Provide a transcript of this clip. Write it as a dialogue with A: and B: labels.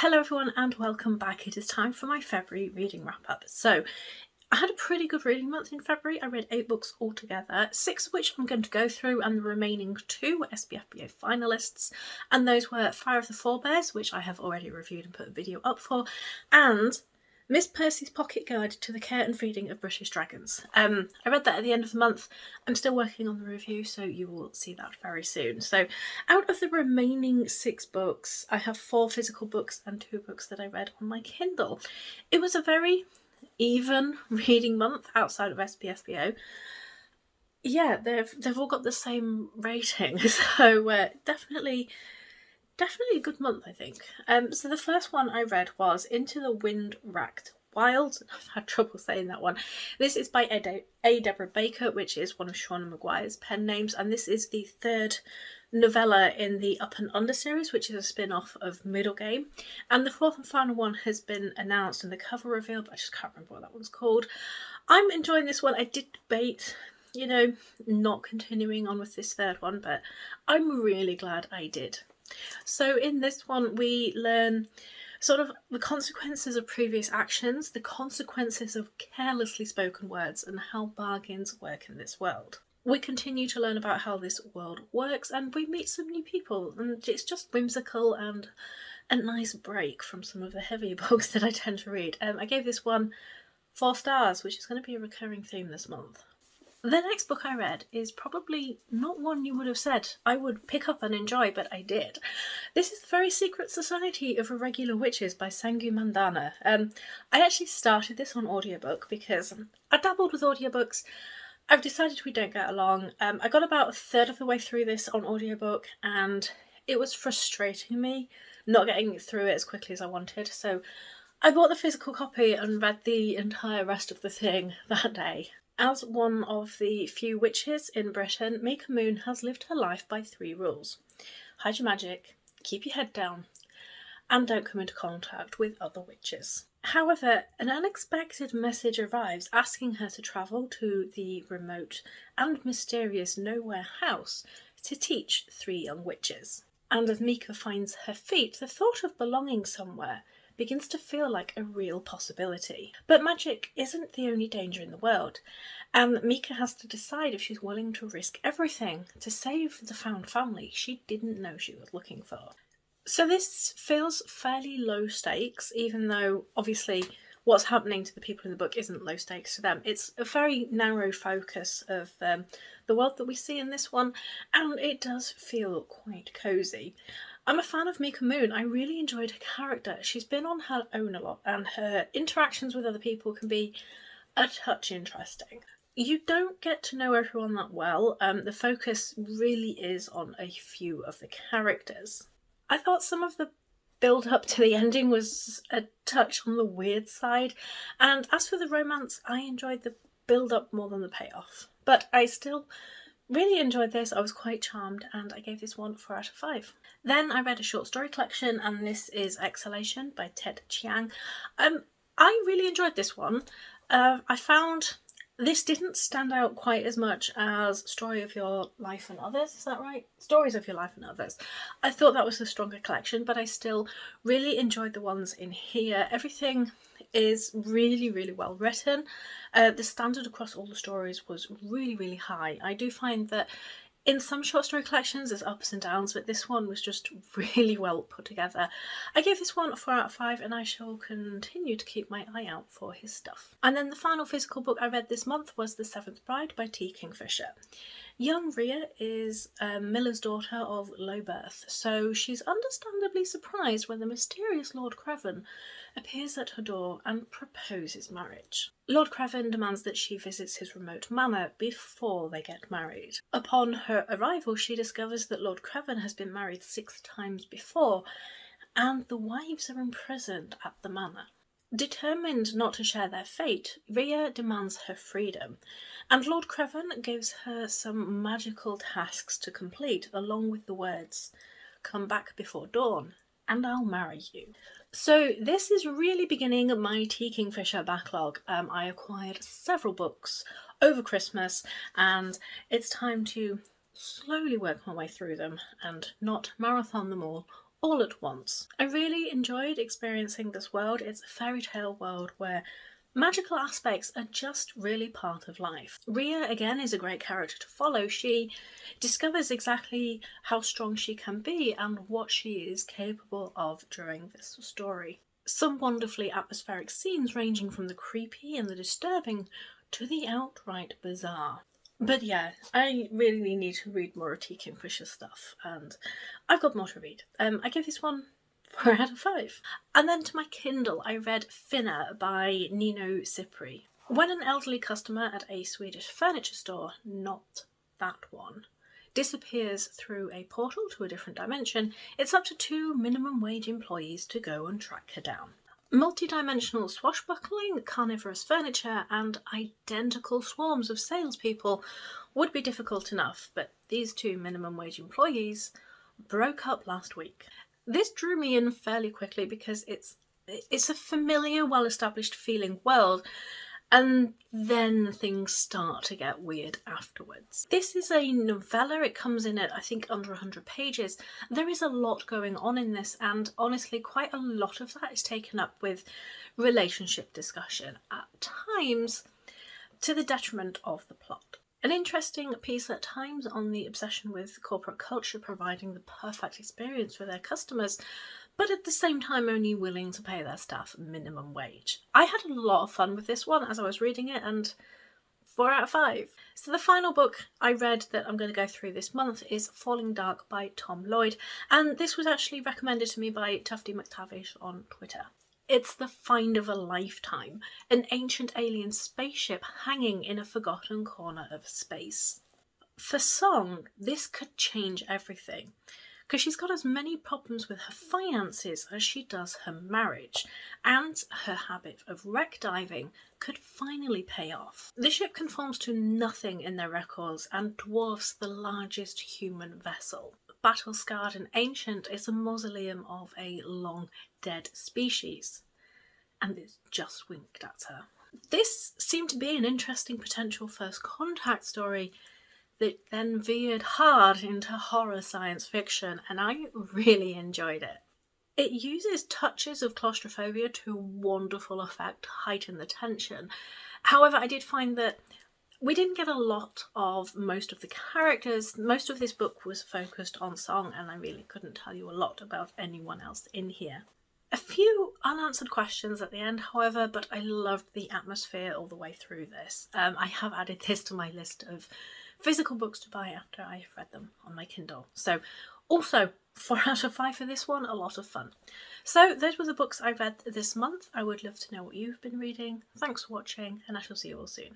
A: Hello everyone and welcome back. It is time for my February reading wrap up. So I had a pretty good reading month in February. I read 8 books altogether, 6 of which I'm going to go through, and the remaining 2 were SBFBO finalists, and those were Fire of the Forebears, which I have already reviewed and put a video up for, and Miss Percy's Pocket Guide to the Care and Feeding of British Dragons. I read that at the end of the month. I'm still working on the review, so you will see that very soon. So out of the remaining 6 books, I have 4 physical books and 2 books that I read on my Kindle. It was a very even reading month outside of SPFBO. Yeah, they've all got the same rating, so definitely a good month, I think. So the first one I read was Into the Wind-Racked Wilds. I've had trouble saying that one. This is by A. Deborah Baker, which is one of Shauna Maguire's pen names, and this is the 3rd novella in the Up and Under series, which is a spin-off of Middle Game. And the 4th and final one has been announced and the cover revealed, but I just can't remember what that one's called. I'm enjoying this one. I did debate, not continuing on with this 3rd one, but I'm really glad I did. So in this one we learn sort of the consequences of previous actions, the consequences of carelessly spoken words, and how bargains work in this world. We continue to learn about how this world works, and we meet some new people, and it's just whimsical and a nice break from some of the heavier books that I tend to read. I gave this one 4 stars, which is going to be a recurring theme this month. The next book I read is probably not one you would have said I would pick up and enjoy, but I did. This is The Very Secret Society of Irregular Witches by Sangu Mandana. I actually started this on audiobook because I dabbled with audiobooks. I've decided we don't get along. I got about a third of the way through this on audiobook and it was frustrating me not getting through it as quickly as I wanted. So I bought the physical copy and read the entire rest of the thing that day. As one of the few witches in Britain, Mika Moon has lived her life by 3 rules. Hide your magic, keep your head down, and don't come into contact with other witches. However, an unexpected message arrives asking her to travel to the remote and mysterious Nowhere House to teach 3 young witches. And as Mika finds her feet, the thought of belonging somewhere begins to feel like a real possibility. But magic isn't the only danger in the world, and Mika has to decide if she's willing to risk everything to save the found family she didn't know she was looking for. So this feels fairly low stakes, even though obviously what's happening to the people in the book isn't low stakes to them. It's a very narrow focus of the world that we see in this one, and it does feel quite cosy. I'm a fan of Mika Moon. I really enjoyed her character. She's been on her own a lot, and her interactions with other people can be a touch interesting. You don't get to know everyone that well. The focus really is on a few of the characters. I thought some of the build up to the ending was a touch on the weird side, and as for the romance, I enjoyed the build up more than the payoff. But I still really enjoyed this. I was quite charmed, and I gave this one 4 out of 5. Then I read a short story collection, and this is Exhalation by Ted Chiang. I really enjoyed this one. I found this didn't stand out quite as much as Story of Your Life and Others, is that right? Stories of Your Life and Others. I thought that was a stronger collection, but I still really enjoyed the ones in here. Everything is really, really well written. The standard across all the stories was really, really high. I do find that in some short story collections there's ups and downs, but this one was just really well put together. I gave this one a 4 out of 5, and I shall continue to keep my eye out for his stuff. And then the final physical book I read this month was The Seventh Bride by T. Kingfisher. Young Rhea is a miller's daughter of low birth, so she's understandably surprised when the mysterious Lord Craven appears at her door and proposes marriage. Lord Craven demands that she visits his remote manor before they get married. Upon her arrival, she discovers that Lord Craven has been married 6 times before, and the wives are imprisoned at the manor. Determined not to share their fate, Rhea demands her freedom, and Lord Craven gives her some magical tasks to complete, along with the words, "Come back before dawn, and I'll marry you." So this is really beginning my T. Kingfisher backlog. I acquired several books over Christmas, and it's time to slowly work my way through them and not marathon them all all at once. I really enjoyed experiencing this world. It's a fairy tale world where magical aspects are just really part of life. Ria, again, is a great character to follow. She discovers exactly how strong she can be and what she is capable of during this story. Some wonderfully atmospheric scenes ranging from the creepy and the disturbing to the outright bizarre. But yeah, I really need to read more of T. Kingfisher's stuff, and I've got more to read. I give this one 4 out of 5. And then to my Kindle, I read Finna by Nino Cipri. When an elderly customer at a Swedish furniture store, not that one, disappears through a portal to a different dimension, it's up to 2 minimum wage employees to go and track her down. Multi-dimensional swashbuckling, carnivorous furniture, and identical swarms of salespeople would be difficult enough, but these 2 minimum wage employees broke up last week. This drew me in fairly quickly because it's a familiar, well-established feeling world, and then things start to get weird afterwards. This is a novella. It comes in at, I think, under 100 pages. There is a lot going on in this, and honestly, quite a lot of that is taken up with relationship discussion, at times to the detriment of the plot. An interesting piece at times on the obsession with corporate culture providing the perfect experience for their customers, but at the same time only willing to pay their staff minimum wage. I had a lot of fun with this one as I was reading it, and 4 out of 5. So the final book I read that I'm going to go through this month is Falling Dark by Tom Lloyd, and this was actually recommended to me by Tufty McTavish on Twitter. It's the find of a lifetime, an ancient alien spaceship hanging in a forgotten corner of space. For Song, this could change everything, because she's got as many problems with her finances as she does her marriage, and her habit of wreck diving could finally pay off. The ship conforms to nothing in their records and dwarfs the largest human vessel. Battle-scarred and ancient, it's a mausoleum of a long-dead species, and it's just winked at her. This seemed to be an interesting potential first contact story that then veered hard into horror science fiction, and I really enjoyed it. It uses touches of claustrophobia to wonderful effect to heighten the tension. However, I did find that we didn't get a lot of most of the characters. Most of this book was focused on Song, and I really couldn't tell you a lot about anyone else in here. A few unanswered questions at the end, however, but I loved the atmosphere all the way through this. I have added this to my list of physical books to buy after I have read them on my Kindle. So also 4 out of 5 for this one, a lot of fun. So those were the books I read this month. I would love to know what you've been reading. Thanks for watching, and I shall see you all soon.